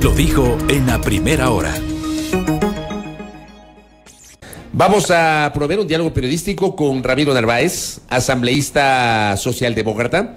Lo dijo en la primera hora. Vamos a promover un diálogo periodístico con Ramiro Narváez, asambleísta socialdemócrata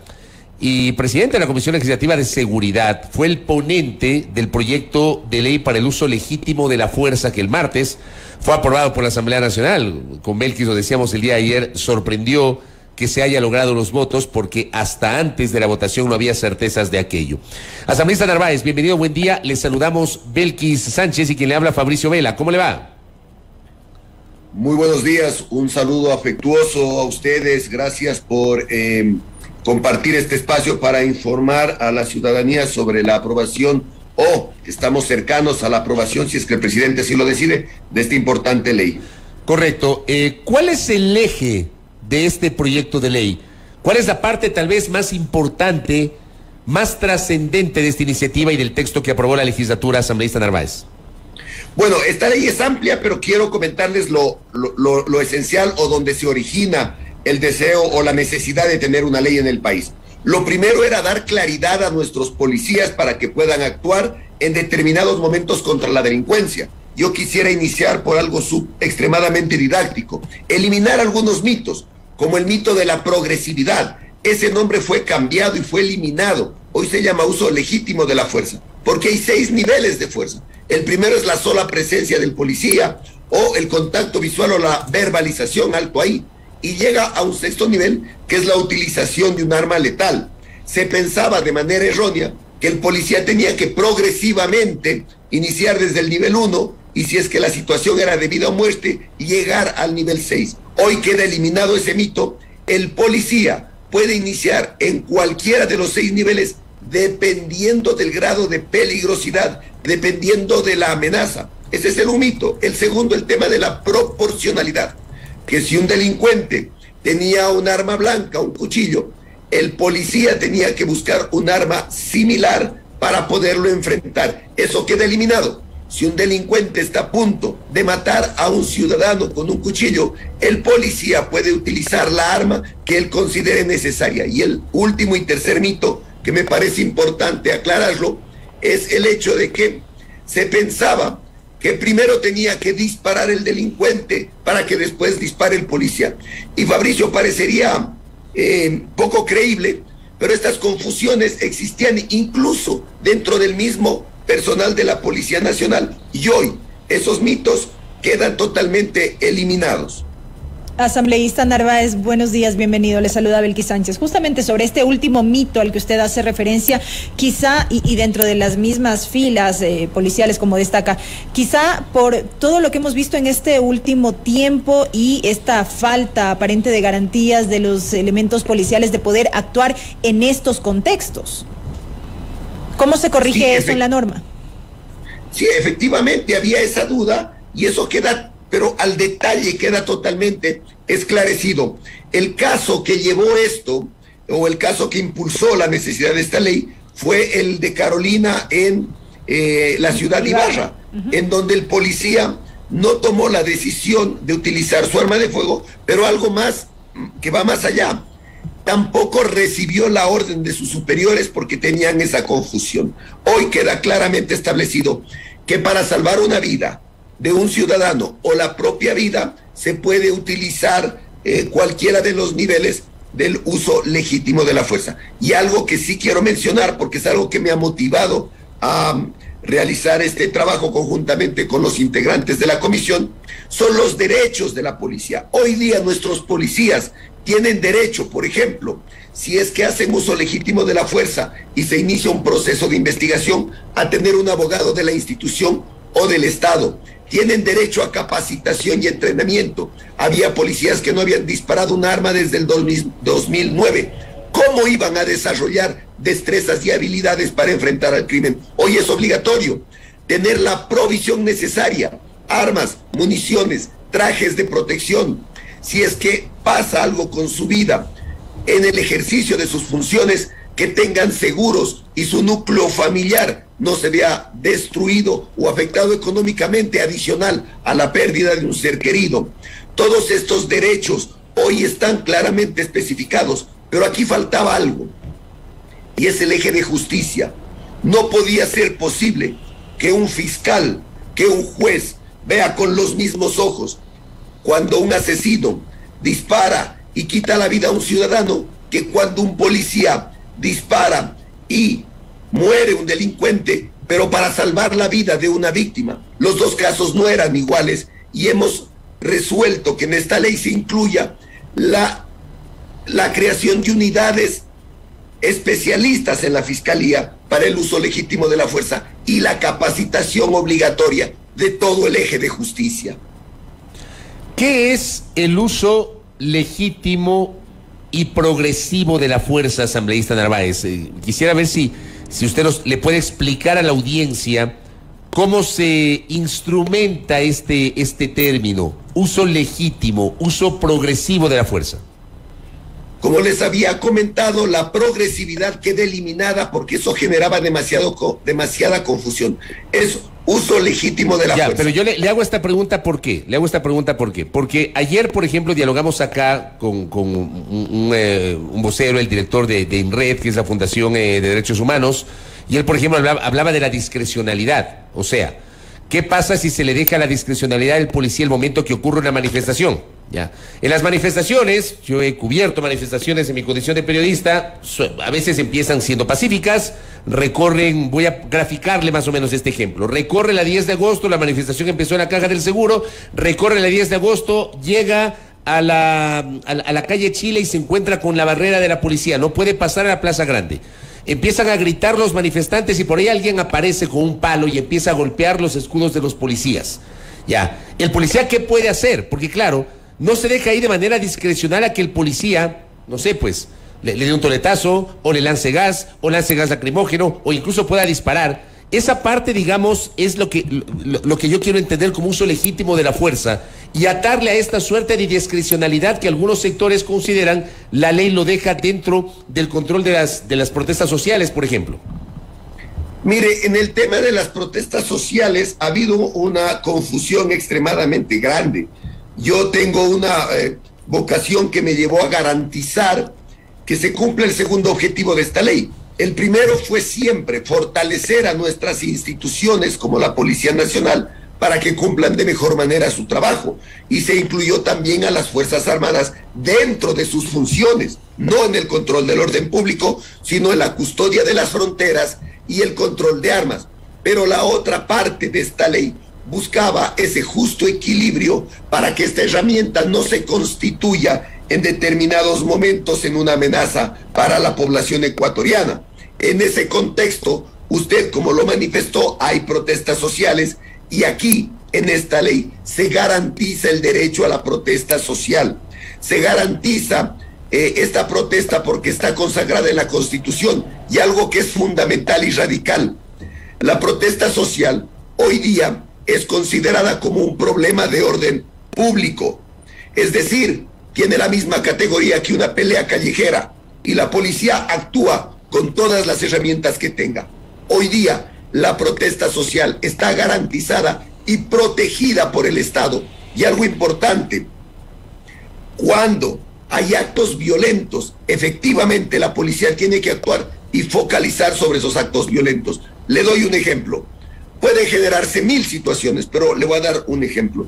y presidente de la Comisión Legislativa de Seguridad. Fue el ponente del proyecto de ley para el uso legítimo de la fuerza que el martes fue aprobado por la Asamblea Nacional. Con Belkis, lo decíamos el día de ayer, sorprendió que se haya logrado los votos porque hasta antes de la votación no había certezas de aquello. Asambleísta Narváez, bienvenido, buen día. Les saludamos Belkis Sánchez y quien le habla Fabricio Vela. ¿Cómo le va? Muy buenos días, un saludo afectuoso a ustedes. Gracias por compartir este espacio para informar a la ciudadanía sobre la aprobación estamos cercanos a la aprobación, si es que el presidente así lo decide, de esta importante ley. Correcto. ¿Cuál es el eje de este proyecto de ley? ¿Cuál es la parte tal vez más importante, más trascendente de esta iniciativa y del texto que aprobó la legislatura, asambleísta Narváez? Bueno, esta ley es amplia, pero quiero comentarles lo esencial o donde se origina el deseo o la necesidad de tener una ley en el país. Lo primero era dar claridad a nuestros policías para que puedan actuar en determinados momentos contra la delincuencia. Yo quisiera iniciar por algo extremadamente didáctico, eliminar algunos mitos, como el mito de la progresividad. Ese nombre fue cambiado y fue eliminado. Hoy se llama uso legítimo de la fuerza, porque hay 6 niveles de fuerza. El primero es la sola presencia del policía o el contacto visual o la verbalización, alto ahí. Y llega a un 6º nivel, que es la utilización de un arma letal. Se pensaba de manera errónea que el policía tenía que progresivamente iniciar desde el nivel 1 y si es que la situación era de vida o muerte, llegar al nivel 6. Hoy queda eliminado ese mito. El policía puede iniciar en cualquiera de los 6 niveles dependiendo del grado de peligrosidad, dependiendo de la amenaza. Ese es un mito. El segundo, el tema de la proporcionalidad, que si un delincuente tenía un arma blanca, un cuchillo, el policía tenía que buscar un arma similar para poderlo enfrentar. Eso queda eliminado. Si un delincuente está a punto de matar a un ciudadano con un cuchillo, el policía puede utilizar la arma que él considere necesaria. Y el último y tercer mito, que me parece importante aclararlo, es el hecho de que se pensaba que primero tenía que disparar el delincuente para que después dispare el policía. Y Fabricio, parecería poco creíble, pero estas confusiones existían incluso dentro del mismo personal de la Policía Nacional. Y hoy esos mitos quedan totalmente eliminados. Asambleísta Narváez, buenos días, bienvenido, le saluda Belkis Sánchez. Justamente sobre este último mito al que usted hace referencia, quizá, y dentro de las mismas filas policiales, como destaca, quizá por todo lo que hemos visto en este último tiempo y esta falta aparente de garantías de los elementos policiales de poder actuar en estos contextos. ¿Cómo se corrige eso en la norma? Sí, efectivamente había esa duda y eso queda, pero al detalle queda totalmente esclarecido. El caso que llevó esto, o el caso que impulsó la necesidad de esta ley, fue el de Carolina en la ciudad de Ibarra, en donde el policía no tomó la decisión de utilizar su arma de fuego, pero algo más que va más allá. Tampoco recibió la orden de sus superiores porque tenían esa confusión. Hoy queda claramente establecido que para salvar una vida de un ciudadano o la propia vida se puede utilizar cualquiera de los niveles del uso legítimo de la fuerza. Y algo que sí quiero mencionar, porque es algo que me ha motivado a realizar este trabajo conjuntamente con los integrantes de la comisión, son los derechos de la policía. Hoy día nuestros policías tienen derecho, por ejemplo, si es que hacen uso legítimo de la fuerza y se inicia un proceso de investigación, a tener un abogado de la institución o del Estado. Tienen derecho a capacitación y entrenamiento. Había policías que no habían disparado un arma desde el 2009. ¿Cómo iban a desarrollar destrezas y habilidades para enfrentar al crimen? Hoy es obligatorio tener la provisión necesaria, armas, municiones, trajes de protección. Si es que pasa algo con su vida en el ejercicio de sus funciones, que tengan seguros y su núcleo familiar no se vea destruido o afectado económicamente, adicional a la pérdida de un ser querido. Todos estos derechos hoy están claramente especificados, pero aquí faltaba algo, y es el eje de justicia. No podía ser posible que un fiscal, que un juez vea con los mismos ojos cuando un asesino dispara y quita la vida a un ciudadano que cuando un policía dispara y muere un delincuente, pero para salvar la vida de una víctima. Los dos casos no eran iguales y hemos resuelto que en esta ley se incluya la creación de unidades especialistas en la Fiscalía para el uso legítimo de la fuerza y la capacitación obligatoria de todo el eje de justicia. ¿Qué es el uso legítimo y progresivo de la fuerza, asambleísta Narváez? Quisiera ver si usted le puede explicar a la audiencia cómo se instrumenta este término, uso legítimo, uso progresivo de la fuerza. Como les había comentado, la progresividad queda eliminada porque eso generaba demasiada confusión. Es uso legítimo de la fuerza. Pero yo le hago esta pregunta, ¿por qué? Porque ayer, por ejemplo, dialogamos acá con un vocero, el director de INRED, que es la Fundación de Derechos Humanos, y él, por ejemplo, hablaba de la discrecionalidad. O sea, ¿qué pasa si se le deja la discrecionalidad al policía el momento que ocurre una manifestación? Ya. En las manifestaciones, yo he cubierto manifestaciones en mi condición de periodista, a veces empiezan siendo pacíficas, recorren, voy a graficarle más o menos este ejemplo, recorre la 10 de agosto, la manifestación empezó en la Caja del Seguro, recorre la 10 de agosto, llega a la calle Chile y se encuentra con la barrera de la policía, no puede pasar a la Plaza Grande. Empiezan a gritar los manifestantes y por ahí alguien aparece con un palo y empieza a golpear los escudos de los policías. Ya, ¿el policía qué puede hacer? Porque claro, no se deja ahí de manera discrecional a que el policía, no sé, pues, le dé un toletazo, o le lance gas lacrimógeno, o incluso pueda disparar. Esa parte, digamos, es lo que yo quiero entender como uso legítimo de la fuerza y atarle a esta suerte de discrecionalidad que algunos sectores consideran la ley lo deja dentro del control de las protestas sociales, por ejemplo. Mire, en el tema de las protestas sociales ha habido una confusión extremadamente grande. Yo tengo una vocación que me llevó a garantizar que se cumpla el segundo objetivo de esta ley. El primero fue siempre fortalecer a nuestras instituciones como la Policía Nacional para que cumplan de mejor manera su trabajo. Y se incluyó también a las Fuerzas Armadas dentro de sus funciones, no en el control del orden público, sino en la custodia de las fronteras y el control de armas. Pero la otra parte de esta ley buscaba ese justo equilibrio para que esta herramienta no se constituya en determinados momentos en una amenaza para la población ecuatoriana. En ese contexto, usted, como lo manifestó, hay protestas sociales y aquí, en esta ley, se garantiza el derecho a la protesta social. Se garantiza esta protesta porque está consagrada en la Constitución y algo que es fundamental y radical. La protesta social hoy día es considerada como un problema de orden público, es decir, tiene la misma categoría que una pelea callejera y la policía actúa con todas las herramientas que tenga. Hoy día la protesta social está garantizada y protegida por el Estado. Y algo importante, cuando hay actos violentos, efectivamente la policía tiene que actuar y focalizar sobre esos actos violentos. Le doy un ejemplo. Puede generarse 1000 situaciones, pero le voy a dar un ejemplo.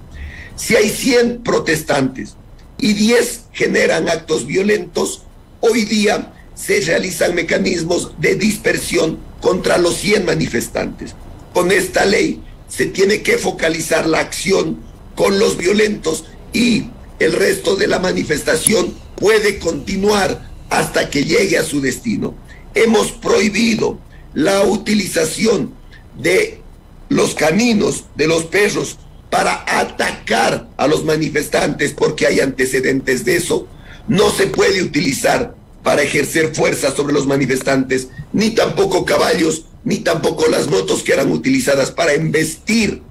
Si hay 100 protestantes y 10 generan actos violentos, hoy día se realizan mecanismos de dispersión contra los 100 manifestantes. Con esta ley se tiene que focalizar la acción con los violentos y el resto de la manifestación puede continuar hasta que llegue a su destino. Hemos prohibido la utilización de los caninos, de los perros, para atacar a los manifestantes porque hay antecedentes de eso. No se puede utilizar para ejercer fuerza sobre los manifestantes, ni tampoco caballos, ni tampoco las motos que eran utilizadas para embestir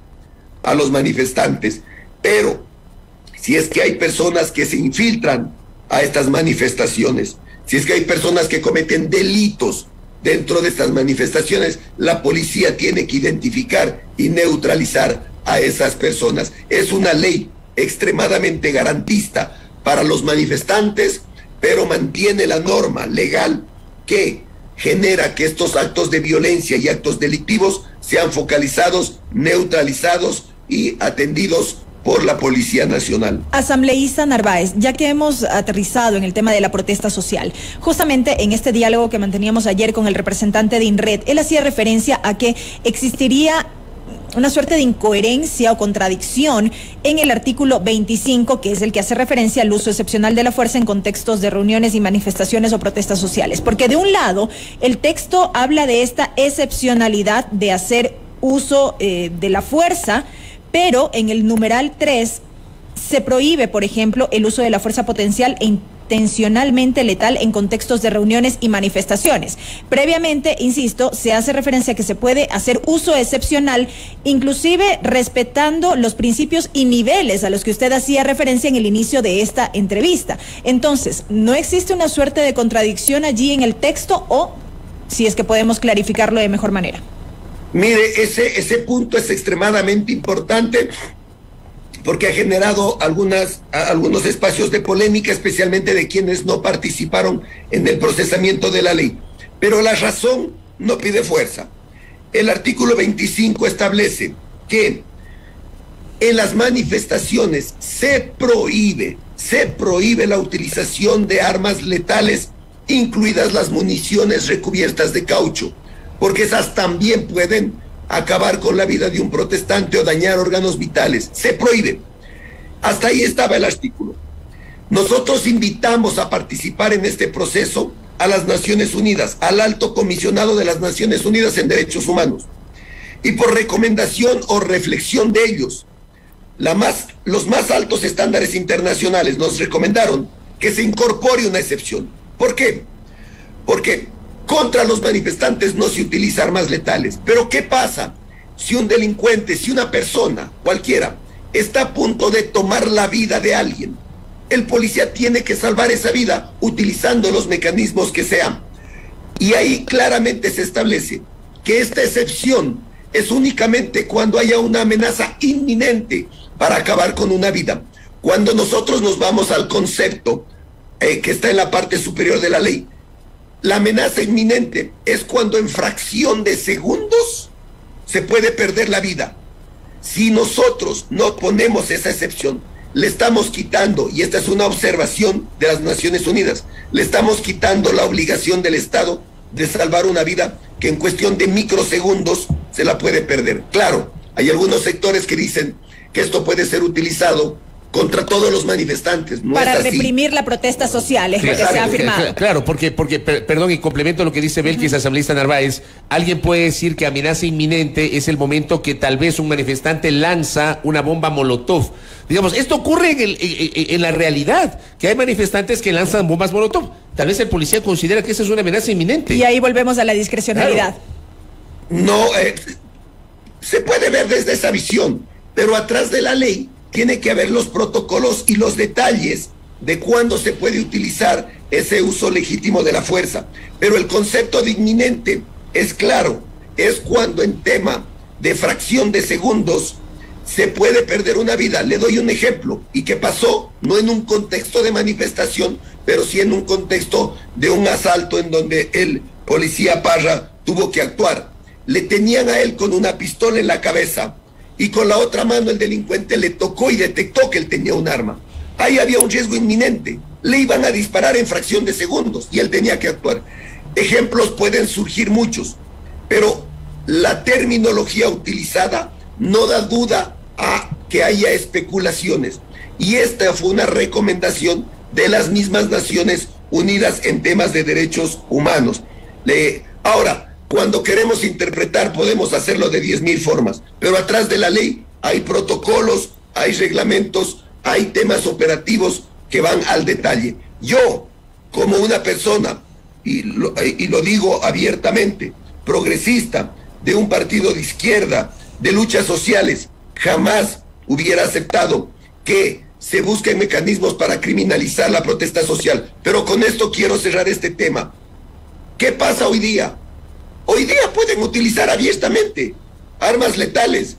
a los manifestantes. Pero si es que hay personas que se infiltran a estas manifestaciones, si es que hay personas que cometen delitos dentro de estas manifestaciones, la policía tiene que identificar y neutralizar a esas personas. Es una ley extremadamente garantista para los manifestantes, pero mantiene la norma legal que genera que estos actos de violencia y actos delictivos sean focalizados, neutralizados y atendidos por la Policía Nacional. Asambleísta Narváez, ya que hemos aterrizado en el tema de la protesta social, justamente en este diálogo que manteníamos ayer con el representante de INRED, él hacía referencia a que existiría una suerte de incoherencia o contradicción en el artículo 25, que es el que hace referencia al uso excepcional de la fuerza en contextos de reuniones y manifestaciones o protestas sociales. Porque de un lado, el texto habla de esta excepcionalidad de hacer uso de la fuerza, pero en el numeral 3 se prohíbe, por ejemplo, el uso de la fuerza potencial e intencionalmente letal en contextos de reuniones y manifestaciones. Previamente, insisto, se hace referencia a que se puede hacer uso excepcional, inclusive respetando los principios y niveles a los que usted hacía referencia en el inicio de esta entrevista. Entonces, ¿no existe una suerte de contradicción allí en el texto o si es que podemos clarificarlo de mejor manera? Mire, ese punto es extremadamente importante porque ha generado algunos espacios de polémica, especialmente de quienes no participaron en el procesamiento de la ley. Pero la razón no pide fuerza. El artículo 25 establece que en las manifestaciones se prohíbe la utilización de armas letales, incluidas las municiones recubiertas de caucho, porque esas también pueden acabar con la vida de un protestante o dañar órganos vitales. Se prohíbe. Hasta ahí estaba el artículo. Nosotros invitamos a participar en este proceso a las Naciones Unidas, al Alto Comisionado de las Naciones Unidas en Derechos Humanos. Y por recomendación o reflexión de ellos, los más altos estándares internacionales nos recomendaron que se incorpore una excepción. ¿Por qué? Porque contra los manifestantes no se utiliza armas letales. Pero ¿qué pasa si un delincuente, si una persona, cualquiera, está a punto de tomar la vida de alguien? El policía tiene que salvar esa vida utilizando los mecanismos que sean. Y ahí claramente se establece que esta excepción es únicamente cuando haya una amenaza inminente para acabar con una vida. Cuando nosotros nos vamos al concepto que está en la parte superior de la ley, la amenaza inminente es cuando en fracción de segundos se puede perder la vida. Si nosotros no ponemos esa excepción, le estamos quitando, y esta es una observación de las Naciones Unidas, le estamos quitando la obligación del Estado de salvar una vida que en cuestión de microsegundos se la puede perder. Claro, hay algunos sectores que dicen que esto puede ser utilizado contra todos los manifestantes. No para es así. Reprimir la protesta social, es lo que se ha afirmado. Claro, porque, perdón, y complemento lo que dice Belkis, asambleísta Narváez, alguien puede decir que amenaza inminente es el momento que tal vez un manifestante lanza una bomba molotov. Digamos, esto ocurre en la realidad, que hay manifestantes que lanzan bombas molotov. Tal vez el policía considera que esa es una amenaza inminente. Y ahí volvemos a la discrecionalidad. Claro. No, se puede ver desde esa visión, pero atrás de la ley tiene que haber los protocolos y los detalles de cuándo se puede utilizar ese uso legítimo de la fuerza. Pero el concepto de inminente es claro, es cuando en tema de fracción de segundos se puede perder una vida. Le doy un ejemplo, y que pasó no en un contexto de manifestación, pero sí en un contexto de un asalto en donde el policía Parra tuvo que actuar. Le tenían a él con una pistola en la cabeza, y con la otra mano el delincuente le tocó y detectó que él tenía un arma. Ahí había un riesgo inminente. Le iban a disparar en fracción de segundos y él tenía que actuar. Ejemplos pueden surgir muchos, pero la terminología utilizada no da duda a que haya especulaciones. Y esta fue una recomendación de las mismas Naciones Unidas en temas de derechos humanos. Ahora, cuando queremos interpretar podemos hacerlo de 10.000 formas, pero atrás de la ley hay protocolos, hay reglamentos, hay temas operativos que van al detalle. Yo, como una persona, y lo digo abiertamente, progresista, de un partido de izquierda, de luchas sociales, jamás hubiera aceptado que se busquen mecanismos para criminalizar la protesta social. Pero con esto quiero cerrar este tema. ¿Qué pasa hoy día? Hoy día pueden utilizar abiertamente armas letales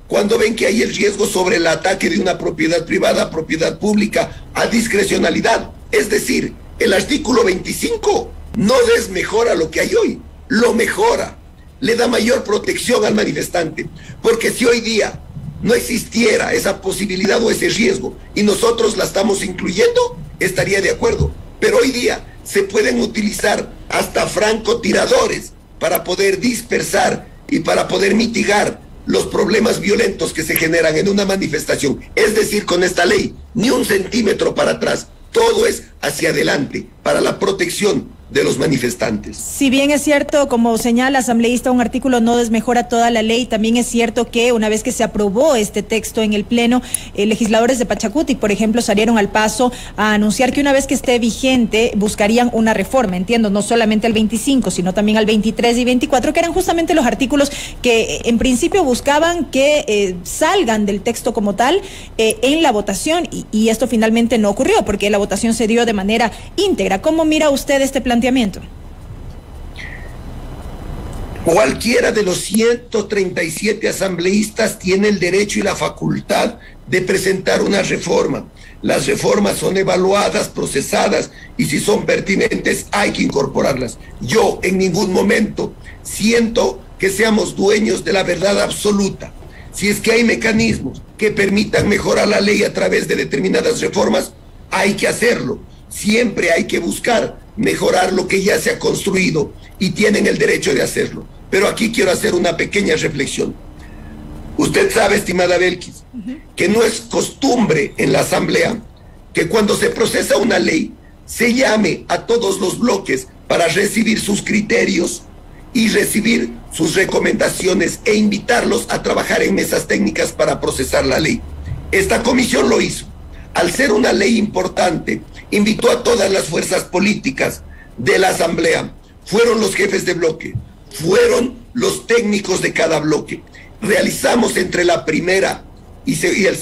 cuando ven que hay el riesgo sobre el ataque de una propiedad privada, propiedad pública, a discrecionalidad. Es decir, el artículo 25 no desmejora lo que hay hoy, lo mejora, le da mayor protección al manifestante, porque si hoy día no existiera esa posibilidad o ese riesgo y nosotros la estamos incluyendo, estaría de acuerdo, pero hoy día se pueden utilizar hasta francotiradores para poder dispersar y para poder mitigar los problemas violentos que se generan en una manifestación. Es decir, con esta ley, ni un centímetro para atrás, todo es hacia adelante para la protección de los manifestantes. Si bien es cierto, como señala asambleísta, un artículo no desmejora toda la ley, también es cierto que una vez que se aprobó este texto en el Pleno, legisladores de Pachacuti, por ejemplo, salieron al paso a anunciar que una vez que esté vigente buscarían una reforma, entiendo, no solamente al 25, sino también al 23 y 24, que eran justamente los artículos que en principio buscaban que salgan del texto como tal en la votación, y esto finalmente no ocurrió porque la votación se dio de manera íntegra. ¿Cómo mira usted este planteamiento? Cualquiera de los 137 asambleístas tiene el derecho y la facultad de presentar una reforma. Las reformas son evaluadas, procesadas, y si son pertinentes hay que incorporarlas. Yo en ningún momento siento que seamos dueños de la verdad absoluta. Si es que hay mecanismos que permitan mejorar la ley a través de determinadas reformas, hay que hacerlo. Siempre hay que buscar mejorar lo que ya se ha construido y tienen el derecho de hacerlo. Pero aquí quiero hacer una pequeña reflexión. Usted sabe, estimada Belkis, que no es costumbre en la Asamblea que cuando se procesa una ley se llame a todos los bloques para recibir sus criterios y recibir sus recomendaciones e invitarlos a trabajar en mesas técnicas para procesar la ley. Esta comisión lo hizo. Al ser una ley importante, invitó a todas las fuerzas políticas de la Asamblea, fueron los jefes de bloque, fueron los técnicos de cada bloque. Realizamos entre la primera y el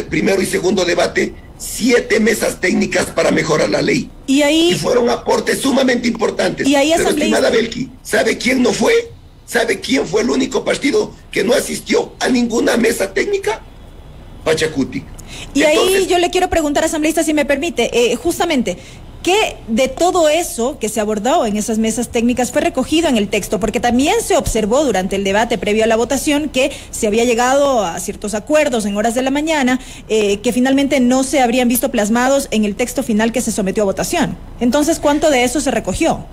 primero y segundo debate 7 mesas técnicas para mejorar la ley. Y fueron aportes sumamente importantes. Pero, estimada Belki, ¿sabe quién no fue? ¿Sabe quién fue el único partido que no asistió a ninguna mesa técnica? Pachacuti. Y entonces, ahí yo le quiero preguntar, asambleísta, si me permite, justamente, ¿qué de todo eso que se abordó en esas mesas técnicas fue recogido en el texto? Porque también se observó durante el debate previo a la votación que se había llegado a ciertos acuerdos en horas de la mañana que finalmente no se habrían visto plasmados en el texto final que se sometió a votación. Entonces, ¿cuánto de eso se recogió?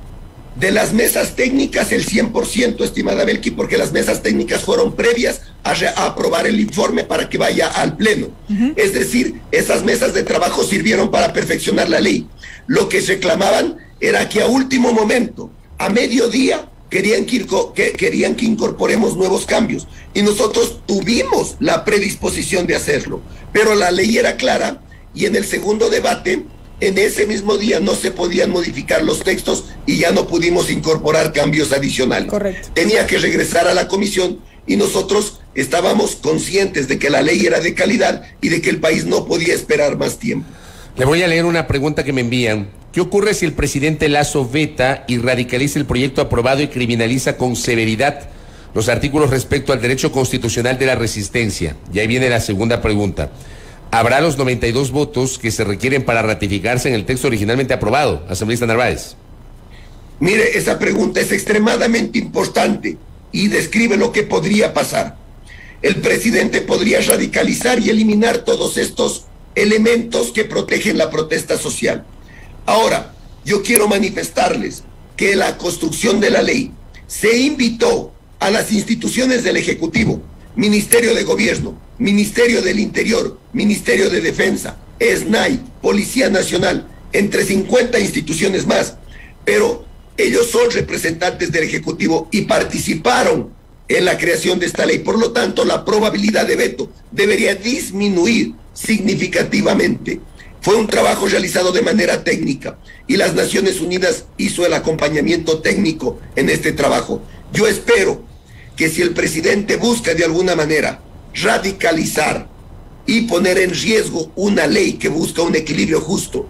De las mesas técnicas, el 100%, estimada Belki, porque las mesas técnicas fueron previas a aprobar el informe para que vaya al Pleno. Es decir, esas mesas de trabajo sirvieron para perfeccionar la ley. Lo que reclamaban era que a último momento, a mediodía, querían que incorporemos nuevos cambios. Y nosotros tuvimos la predisposición de hacerlo. Pero la ley era clara y en el segundo debate, en ese mismo día no se podían modificar los textos y ya no pudimos incorporar cambios adicionales. Correcto. Tenía que regresar a la comisión y nosotros estábamos conscientes de que la ley era de calidad y de que el país no podía esperar más tiempo. Le voy a leer una pregunta que me envían. ¿Qué ocurre si el presidente Lasso veta y radicaliza el proyecto aprobado y criminaliza con severidad los artículos respecto al derecho constitucional de la resistencia? Y ahí viene la segunda pregunta. ¿Habrá los 92 votos que se requieren para ratificarse en el texto originalmente aprobado, asambleísta Narváez? Mire, esa pregunta es extremadamente importante y describe lo que podría pasar. El presidente podría radicalizar y eliminar todos estos elementos que protegen la protesta social. Ahora, yo quiero manifestarles que la construcción de la ley se invitó a las instituciones del Ejecutivo, Ministerio de Gobierno, Ministerio del Interior, Ministerio de Defensa, SNAI, Policía Nacional, entre 50 instituciones más, pero ellos son representantes del Ejecutivo y participaron en la creación de esta ley. Por lo tanto, la probabilidad de veto debería disminuir significativamente. Fue un trabajo realizado de manera técnica y las Naciones Unidas hizo el acompañamiento técnico en este trabajo. Yo espero que si el presidente busca de alguna manera radicalizar y poner en riesgo una ley que busca un equilibrio justo,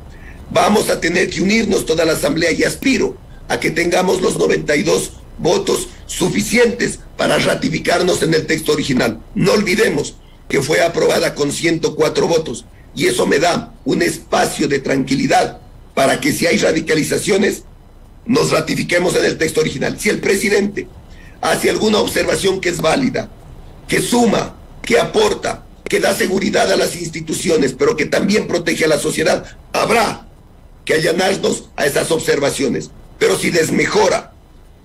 vamos a tener que unirnos toda la Asamblea y aspiro a que tengamos los 92 votos suficientes para ratificarnos en el texto original. No olvidemos que fue aprobada con 104 votos y eso me da un espacio de tranquilidad para que si hay radicalizaciones nos ratifiquemos en el texto original. Si el presidente hace alguna observación que es válida, que suma, que aporta, que da seguridad a las instituciones, pero que también protege a la sociedad, habrá que allanarnos a esas observaciones. Pero si desmejora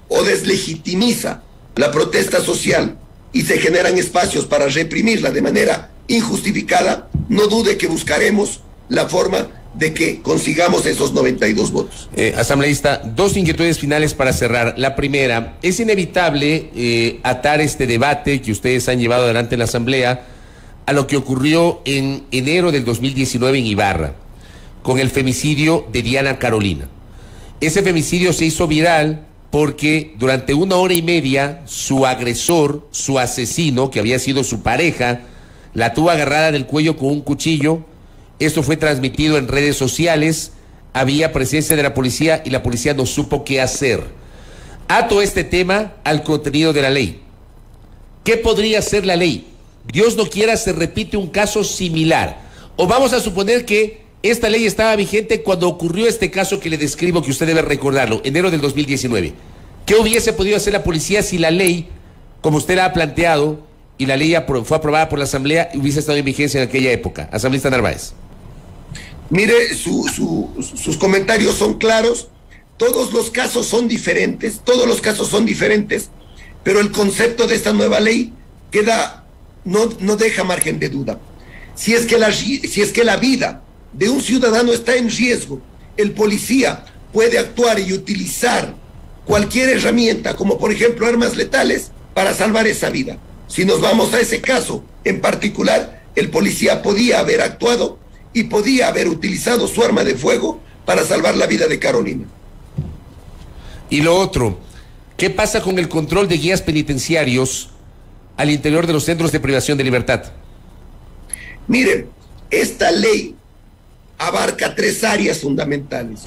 o deslegitimiza la protesta social y se generan espacios para reprimirla de manera injustificada, no dude que buscaremos la forma de que consigamos esos 92 votos. Asambleísta, dos inquietudes finales para cerrar. La primera, es inevitable atar este debate que ustedes han llevado adelante en la Asamblea a lo que ocurrió en enero del 2019 en Ibarra, con el femicidio de Diana Carolina. Ese femicidio se hizo viral porque durante 1 hora y media su agresor, su asesino, que había sido su pareja, la tuvo agarrada del cuello con un cuchillo. Esto fue transmitido en redes sociales, había presencia de la policía y la policía no supo qué hacer. Ato este tema al contenido de la ley. ¿Qué podría ser la ley? Dios no quiera se repite un caso similar. O vamos a suponer que esta ley estaba vigente cuando ocurrió este caso que le describo, que usted debe recordarlo, enero del 2019. ¿Qué hubiese podido hacer la policía si la ley, como usted la ha planteado, y la ley fue aprobada por la Asamblea, hubiese estado en vigencia en aquella época? Asambleísta Narváez. Mire, sus comentarios son claros, todos los casos son diferentes, pero el concepto de esta nueva ley no deja margen de duda. Si es que la vida de un ciudadano está en riesgo, el policía puede actuar y utilizar cualquier herramienta, como por ejemplo armas letales, para salvar esa vida. Si nos vamos a ese caso en particular, el policía podía haber actuado y podía haber utilizado su arma de fuego para salvar la vida de Carolina. Y lo otro, ¿qué pasa con el control de guías penitenciarios al interior de los centros de privación de libertad? Miren, esta ley abarca 3 áreas fundamentales.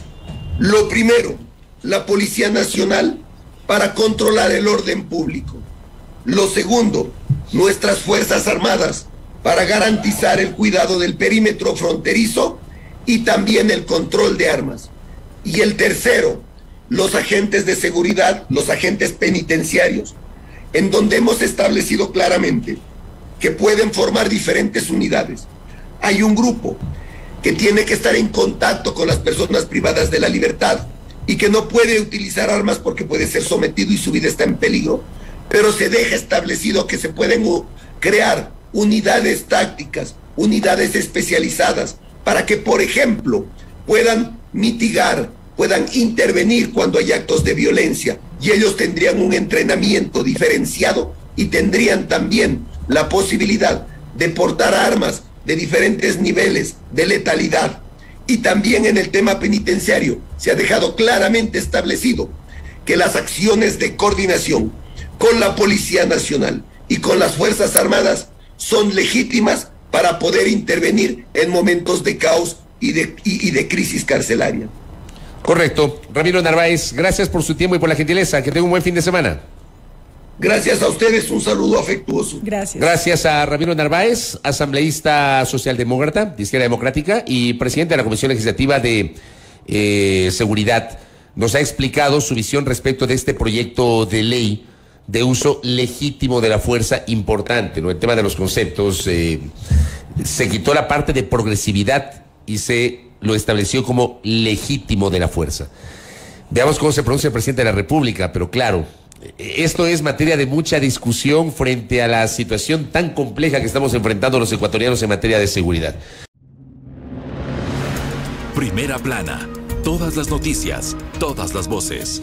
Lo primero, la Policía Nacional para controlar el orden público. Lo segundo, nuestras Fuerzas Armadas para garantizar el cuidado del perímetro fronterizo y también el control de armas. Y el tercero, los agentes de seguridad, los agentes penitenciarios, en donde hemos establecido claramente que pueden formar diferentes unidades. Hay un grupo que tiene que estar en contacto con las personas privadas de la libertad y que no puede utilizar armas porque puede ser sometido y su vida está en peligro, pero se deja establecido que se pueden crear unidades tácticas, unidades especializadas, para que, por ejemplo, puedan mitigar, puedan intervenir cuando hay actos de violencia, y ellos tendrían un entrenamiento diferenciado y tendrían también la posibilidad de portar armas de diferentes niveles de letalidad. Y también en el tema penitenciario se ha dejado claramente establecido que las acciones de coordinación con la Policía Nacional y con las Fuerzas Armadas son legítimas para poder intervenir en momentos de caos y de crisis carcelaria. Correcto. Ramiro Narváez, gracias por su tiempo y por la gentileza. Que tenga un buen fin de semana. Gracias a ustedes, un saludo afectuoso. Gracias. Gracias a Ramiro Narváez, asambleísta socialdemócrata de Izquierda Democrática y presidente de la Comisión Legislativa de Seguridad. Nos ha explicado su visión respecto de este proyecto de ley de uso legítimo de la fuerza, importante, ¿no? El tema de los conceptos, se quitó la parte de progresividad y se lo estableció como legítimo de la fuerza. Veamos cómo se pronuncia el presidente de la República, pero claro, esto es materia de mucha discusión frente a la situación tan compleja que estamos enfrentando los ecuatorianos en materia de seguridad. Primera plana, todas las noticias, todas las voces.